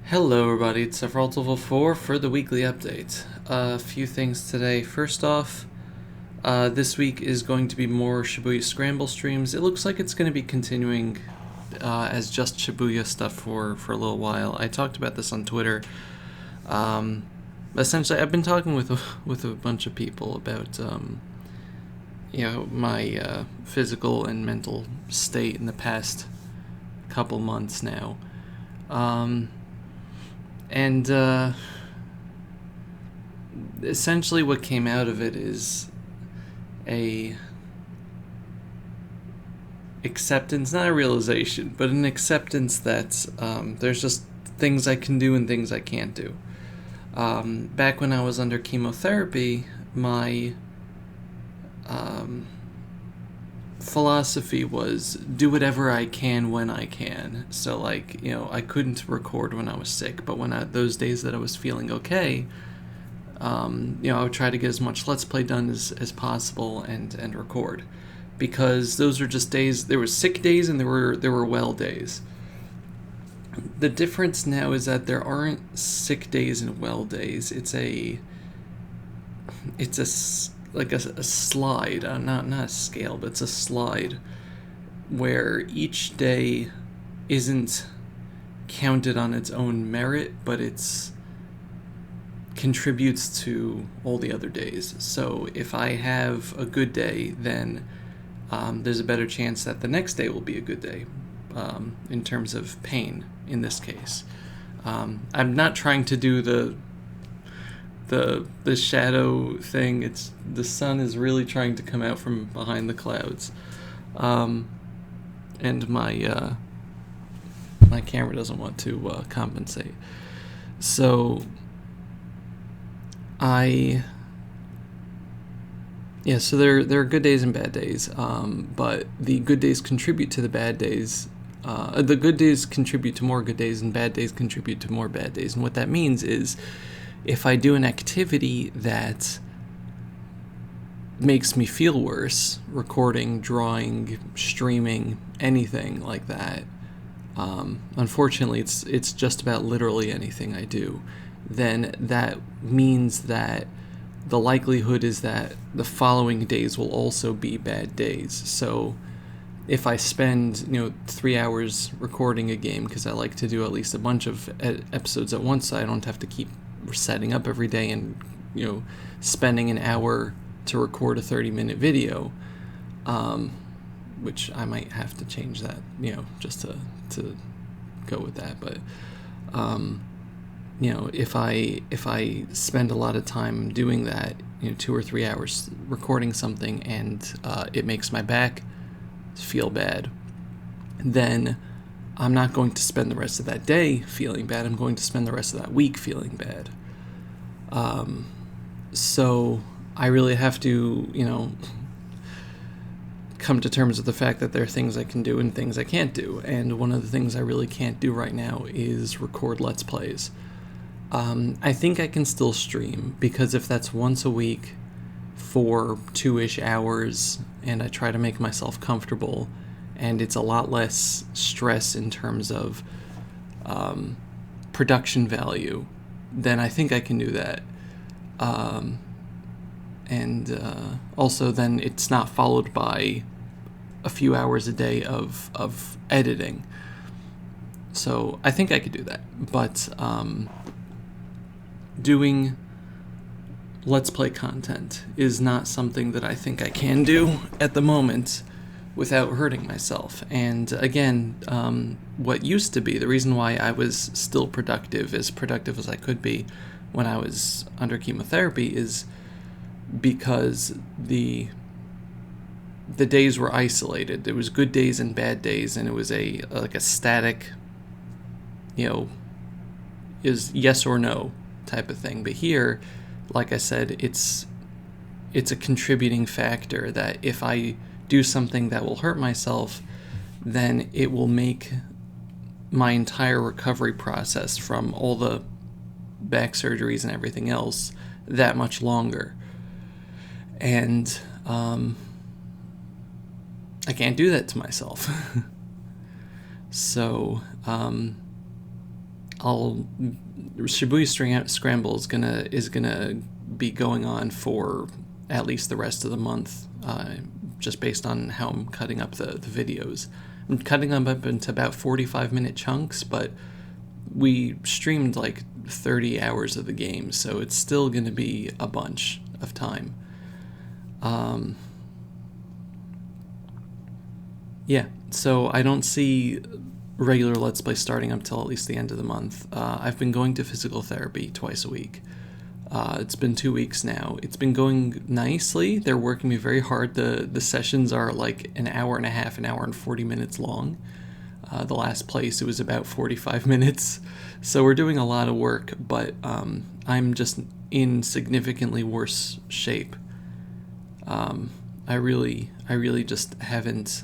Hello everybody, it's Zack Rhodes level 4 for the weekly update. A few things today. First off, this week is going to be more Shibuya Scramble streams. It looks like it's going to be continuing as just Shibuya stuff for a little while. I talked about this on Twitter. Essentially, I've been talking with a bunch of people about my physical and mental state in the past couple months now. And essentially what came out of it is a acceptance, not a realization, but an acceptance that there's just things I can do and things I can't do. Back when I was under chemotherapy, my philosophy was do whatever I can when I can. So I couldn't record when I was sick, but those days that I was feeling okay, I would try to get as much Let's Play done as possible and record, because those are just days. There were sick days and there were well days. The difference now is that there aren't sick days and well days. It's a slide, not a scale, but it's a slide where each day isn't counted on its own merit, but it's contributes to all the other days. So if I have a good day, then there's a better chance that the next day will be a good day, in terms of pain in this case. I'm not trying to do the shadow thing. It's the sun is really trying to come out from behind the clouds, and my camera doesn't want to compensate. So so there are good days and bad days, but the good days contribute to the bad days. The good days contribute to more good days, and bad days contribute to more bad days. And what that means is, if I do an activity that makes me feel worse, recording, drawing, streaming, anything like that, unfortunately it's just about literally anything I do, then that means that the likelihood is that the following days will also be bad days. So if I spend 3 hours recording a game, because I like to do at least a bunch of episodes at once, so I don't have to keep setting up every day and spending an hour to record a 30-minute video, which I might have to change that, just to go with that. But if I spend a lot of time doing that, 2 or 3 hours recording something, and it makes my back feel bad, then I'm not going to spend the rest of that day feeling bad. I'm going to spend the rest of that week feeling bad. So I really have to, come to terms with the fact that there are things I can do and things I can't do. And one of the things I really can't do right now is record Let's Plays. I think I can still stream, because if that's once a week for 2-ish hours, and I try to make myself comfortable, and it's a lot less stress in terms of production value, then I think I can do that. Also then it's not followed by a few hours a day of editing. So I think I could do that. But doing Let's Play content is not something that I think I can do at the moment without hurting myself. And again, what used to be the reason why I was still productive as I could be when I was under chemotherapy is because the days were isolated. There was good days and bad days, and it was a static, is yes or no type of thing. But here, like I said, it's a contributing factor that if I do something that will hurt myself, then it will make my entire recovery process from all the back surgeries and everything else that much longer. And I can't do that to myself. So Shibuya Scramble is gonna be going on for at least the rest of the month, just based on how I'm cutting up the videos. I'm cutting them up into about 45-minute chunks, but we streamed like 30 hours of the game, so it's still going to be a bunch of time. Yeah, so I don't see regular Let's Play starting up till at least the end of the month. I've been going to physical therapy twice a week. It's been 2 weeks now. It's been going nicely. They're working me very hard. The sessions are like an hour and a half, an hour and 40 minutes long. The last place, it was about 45 minutes. So we're doing a lot of work, but I'm just in significantly worse shape. I really just haven't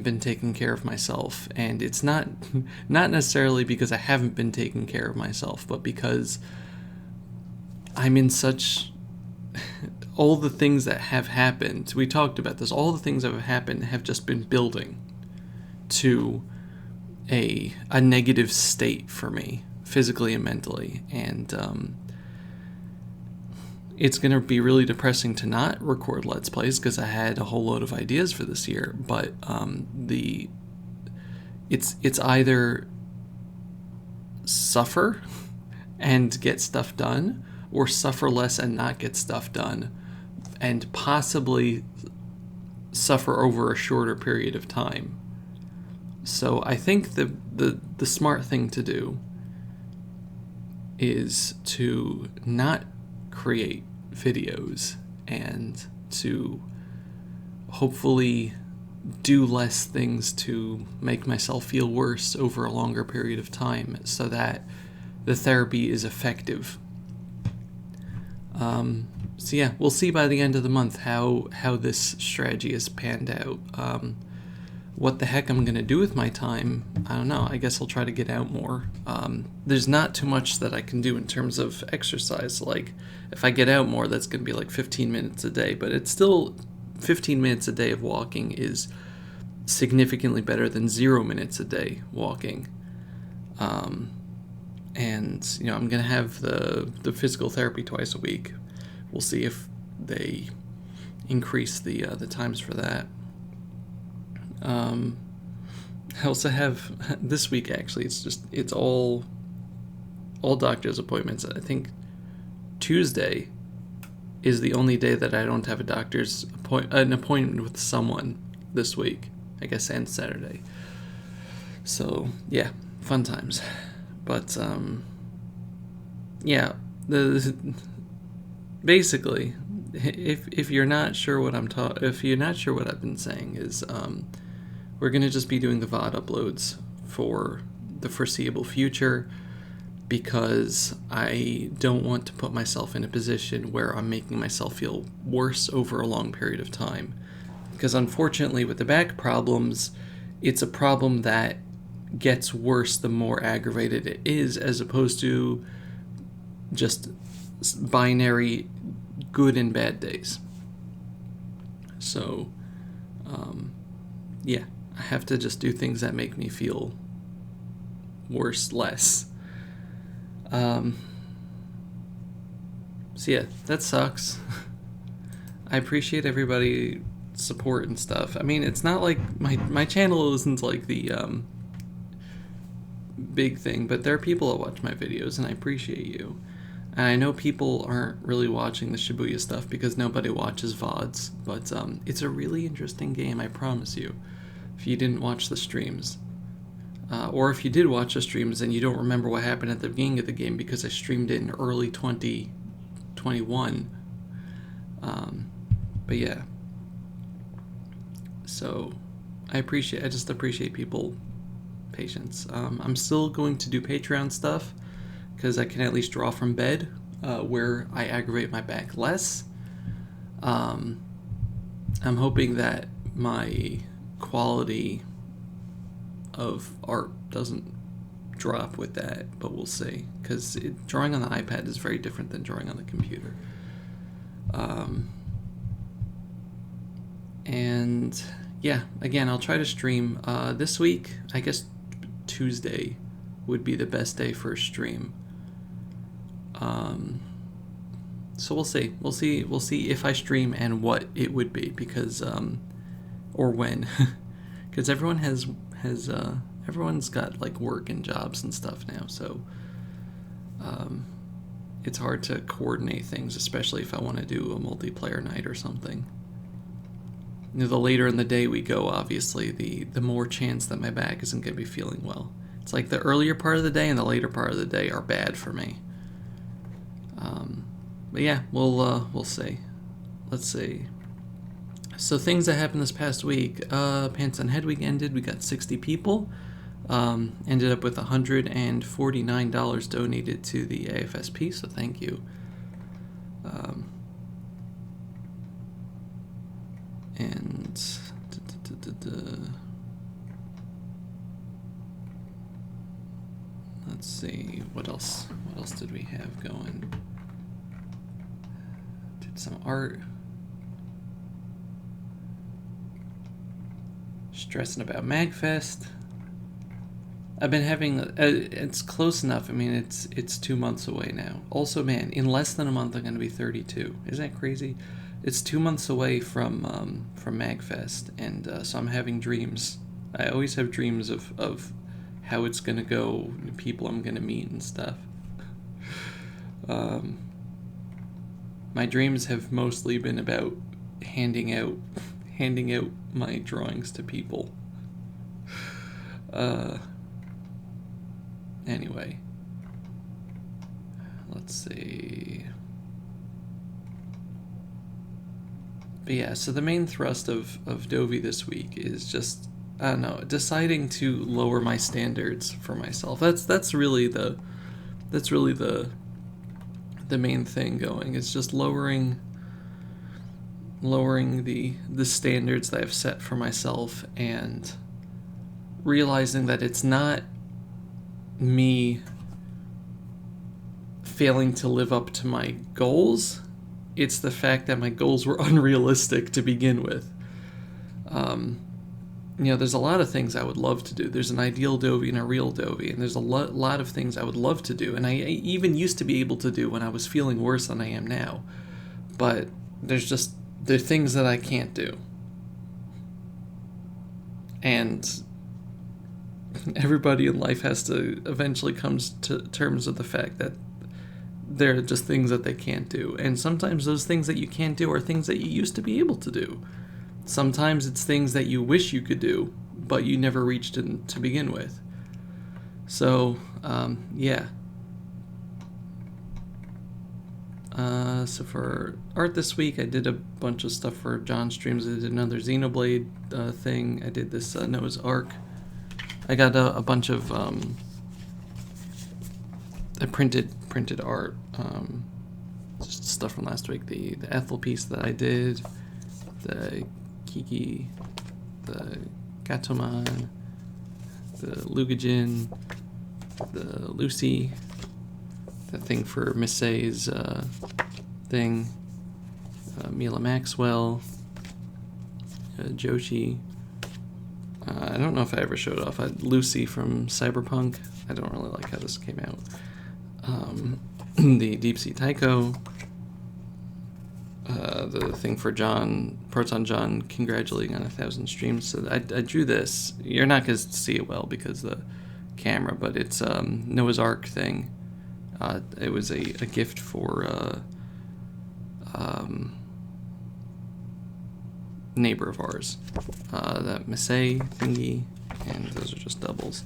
been taking care of myself, and it's not necessarily because I haven't been taking care of myself, but because I'm in such all the things that have happened. We talked about this. All the things that have happened have just been building to a negative state for me, physically and mentally, and it's going to be really depressing to not record Let's Plays because I had a whole load of ideas for this year, but it's either suffer and get stuff done, or suffer less and not get stuff done, and possibly suffer over a shorter period of time. So I think the smart thing to do is to not create videos and to hopefully do less things to make myself feel worse over a longer period of time so that the therapy is effective. So yeah, we'll see by the end of the month how this strategy is panned out. What the heck I'm going to do with my time, I don't know. I guess I'll try to get out more. There's not too much that I can do in terms of exercise. Like, if I get out more, that's going to be like 15 minutes a day. But it's still 15 minutes a day of walking is significantly better than 0 minutes a day walking. And, you know, I'm going to have the physical therapy twice a week. We'll see if they increase the times for that. I also have this week, actually, it's all doctor's appointments. I think Tuesday is the only day that I don't have an appointment with someone this week, I guess, and Saturday. So yeah, fun times. But yeah, basically, if you're not sure what if you're not sure what I've been saying is we're going to just be doing the VOD uploads for the foreseeable future, because I don't want to put myself in a position where I'm making myself feel worse over a long period of time. Because unfortunately, with the back problems, it's a problem that gets worse the more aggravated it is, as opposed to just binary good and bad days. So, yeah. I have to just do things that make me feel worse less. So yeah, that sucks. I appreciate everybody's support and stuff. I mean, it's not like my channel isn't like the big thing, but there are people that watch my videos, and I appreciate you. And I know people aren't really watching the Shibuya stuff because nobody watches VODs, but it's a really interesting game, I promise you. If you didn't watch the streams, or if you did watch the streams and you don't remember what happened at the beginning of the game because I streamed it in early 2021. But yeah, so I just appreciate people patience. I'm still going to do Patreon stuff because I can at least draw from bed, where I aggravate my back less. I'm hoping that my quality of art doesn't drop with that, but we'll see, because drawing on the iPad is very different than drawing on the computer. And yeah, again, I'll try to stream this week, I guess Tuesday would be the best day for a stream. So we'll see. We'll see if I stream and what it would be, because or when, because everyone's got like work and jobs and stuff now, so it's hard to coordinate things, especially if I want to do a multiplayer night or something. You know, the later in the day we go, obviously, the more chance that my back isn't going to be feeling well. It's like the earlier part of the day and the later part of the day are bad for me. But yeah, we'll see. Let's see. So things that happened this past week. Pants on Head Week ended. We got 60 people. Ended up with $149 donated to the AFSP, so thank you. And let's see, what else did we have going? Did some art. Stressing about MagFest. I've been having, it's close enough. I mean, it's 2 months away now. Also, man, in less than a month I'm going to be 32. Isn't that crazy? It's 2 months away from MagFest, and so I'm having dreams. I always have dreams of how it's going to go, people I'm going to meet and stuff. My dreams have mostly been about handing out my drawings to people. Anyway, let's see. But yeah, so the main thrust of Dovi this week is just, I don't know, deciding to lower my standards for myself. That's really the main thing going. It's just lowering the standards that I've set for myself, and realizing that it's not me failing to live up to my goals. It's the fact that my goals were unrealistic to begin with. There's a lot of things I would love to do. There's an ideal Dovi and a real Dovi, and there's a lot of things I would love to do, and I even used to be able to do when I was feeling worse than I am now. But there are things that I can't do. And everybody in life has to eventually come to terms with the fact that there are just things that they can't do. And sometimes those things that you can't do are things that you used to be able to do. Sometimes it's things that you wish you could do, but you never reached it to begin with. So, yeah. So for art this week, I did a bunch of stuff for John Streams. I did another Xenoblade thing. I did this Noah's Ark. I got a bunch of printed art, just stuff from last week. The Ethel piece that I did, the Kiki, the Gatoman, the Lugajin, the Lucy, the thing for Miss Say's thing, Mila Maxwell, Joshi. I don't know if I ever showed off. Lucy from Cyberpunk. I don't really like how this came out. The Deep Sea Taiko. The thing for Proton John congratulating on 1,000 streams. So I drew this. You're not going to see it well because of the camera, but it's Noah's Ark thing. It was a gift for neighbor of ours, that Massey thingy, and those are just doubles.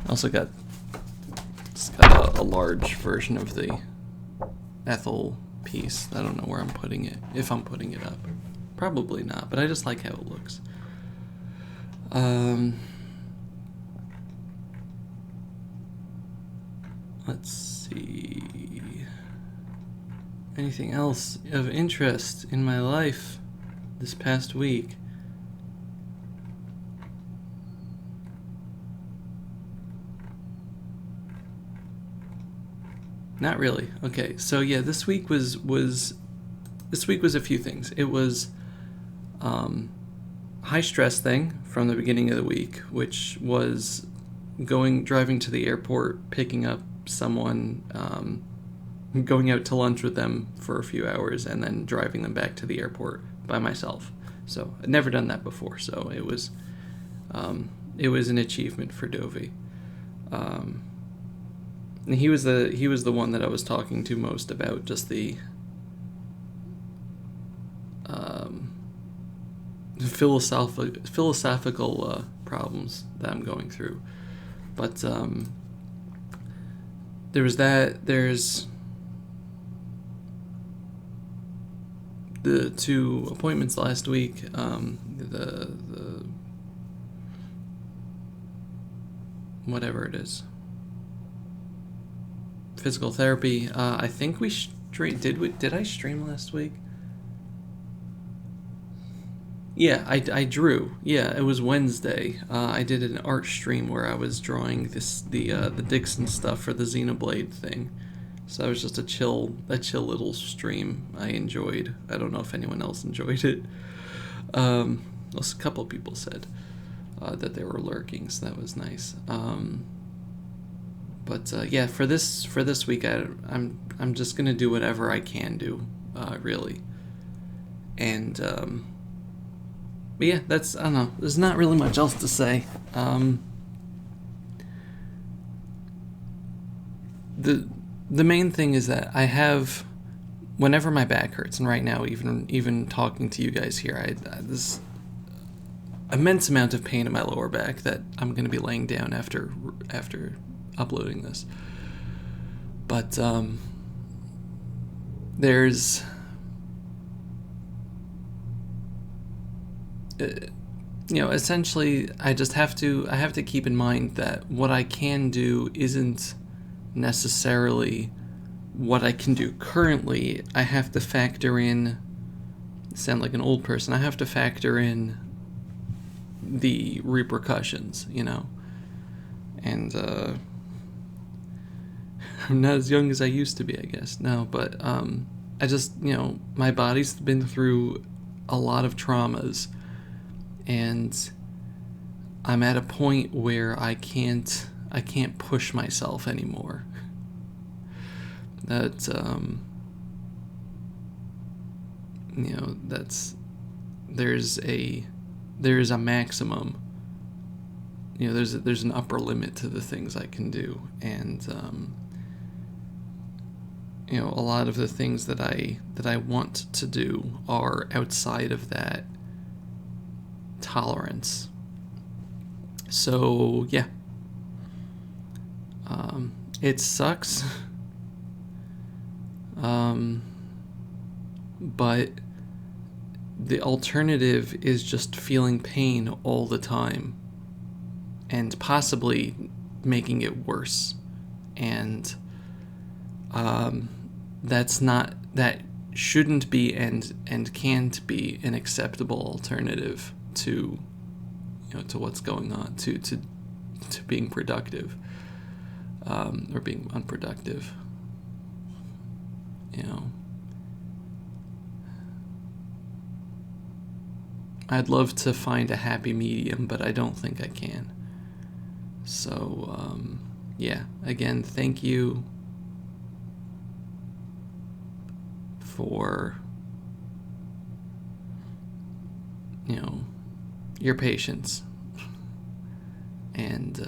I also got a large version of the Ethel piece. I don't know where I'm putting it, if I'm putting it up. Probably not, but I just like how it looks. Let's see. Anything else of interest in my life this past week? Not really. Okay, so yeah, this week was a few things. It was high stress thing from the beginning of the week, which was driving to the airport, picking up someone, going out to lunch with them for a few hours, and then driving them back to the airport by myself. So I'd never done that before, so it was an achievement for Dovi. And he was the one that I was talking to most about just the philosophical problems that I'm going through. But there's the 2 appointments last week. The whatever it is, physical therapy. I think we did I stream last week? Yeah, I drew. Yeah, it was Wednesday. I did an art stream where I was drawing the Dixon stuff for the Xenoblade thing. So it was just a chill little stream I enjoyed. I don't know if anyone else enjoyed it. A couple of people said that they were lurking, so that was nice. But yeah, for this week, I'm just gonna do whatever I can do, really. And but yeah, I don't know. There's not really much else to say. The main thing is that I have, whenever my back hurts, and right now even talking to you guys here, I this immense amount of pain in my lower back that I'm going to be laying down after uploading this. But there's essentially I have to keep in mind that what I can do isn't necessarily what I can do currently. I have to factor in, sound like an old person, I have to factor in the repercussions, and I'm not as young as I used to be, I guess. No, but I just, my body's been through a lot of traumas, and I'm at a point where I can't push myself anymore. That there's a maximum. There's an upper limit to the things I can do, and a lot of the things that I want to do are outside of that tolerance. So yeah, it sucks, but the alternative is just feeling pain all the time and possibly making it worse, and that shouldn't be and can't be an acceptable alternative to what's going on, to being productive, or being unproductive. I'd love to find a happy medium, but I don't think I can. So yeah, again, thank you for your patience, and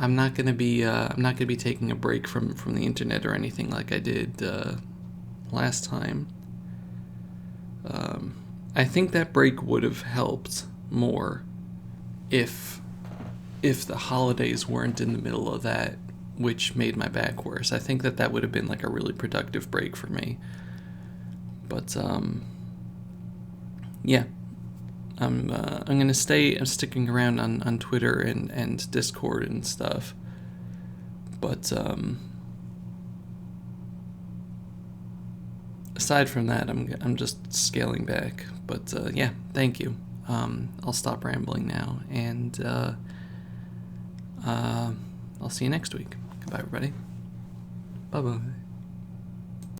I'm not gonna be taking a break from the internet or anything like I did last time. I think that break would have helped more if the holidays weren't in the middle of that, which made my back worse. I think that would have been like a really productive break for me. But yeah, I'm gonna I'm sticking around on Twitter and Discord and stuff. But aside from that, I'm just scaling back. But yeah, thank you. I'll stop rambling now, and I'll see you next week. Goodbye, everybody. Bye-bye.